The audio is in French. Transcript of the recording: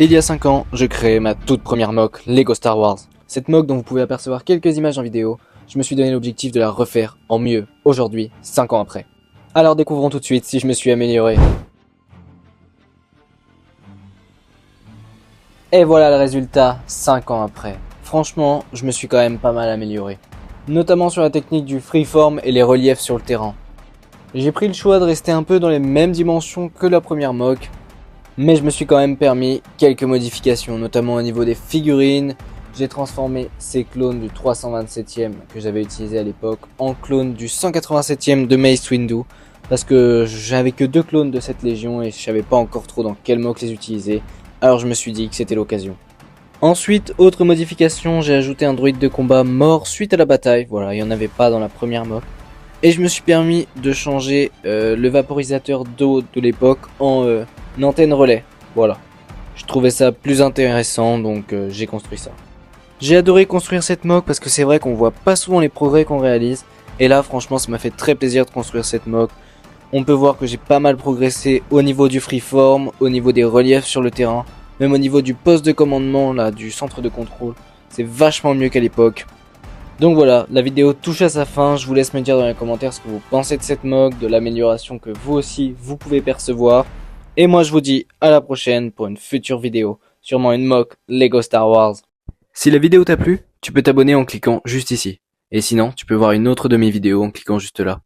Il y a 5 ans, je créais ma toute première mock Lego Star Wars. Cette mock dont vous pouvez apercevoir quelques images en vidéo, je me suis donné l'objectif de la refaire en mieux, aujourd'hui, 5 ans après. Alors découvrons tout de suite si je me suis amélioré. Et voilà le résultat, 5 ans après. Franchement, je me suis quand même pas mal amélioré. Notamment sur la technique du freeform et les reliefs sur le terrain. J'ai pris le choix de rester un peu dans les mêmes dimensions que la première mock, mais je me suis quand même permis quelques modifications, notamment au niveau des figurines. J'ai transformé ces clones du 327e que j'avais utilisé à l'époque en clones du 187e de Mace Windu, parce que j'avais que 2 clones de cette légion et je savais pas encore trop dans quel mock les utiliser, alors je me suis dit que c'était l'occasion. Ensuite, autre modification, j'ai ajouté un droïde de combat mort suite à la bataille, voilà, il n'y en avait pas dans la première mock. Et je me suis permis de changer le vaporisateur d'eau de l'époque en une antenne relais. Voilà. Je trouvais ça plus intéressant, donc j'ai construit ça. J'ai adoré construire cette mock parce que c'est vrai qu'on voit pas souvent les progrès qu'on réalise. Et là, franchement, ça m'a fait très plaisir de construire cette mock. On peut voir que j'ai pas mal progressé au niveau du freeform, au niveau des reliefs sur le terrain, même au niveau du poste de commandement, là, du centre de contrôle. C'est vachement mieux qu'à l'époque. Donc voilà, la vidéo touche à sa fin, je vous laisse me dire dans les commentaires ce que vous pensez de cette mock, de l'amélioration que vous aussi, vous pouvez percevoir. Et moi je vous dis à la prochaine pour une future vidéo, sûrement une mock Lego Star Wars. Si la vidéo t'a plu, tu peux t'abonner en cliquant juste ici. Et sinon, tu peux voir une autre de mes vidéos en cliquant juste là.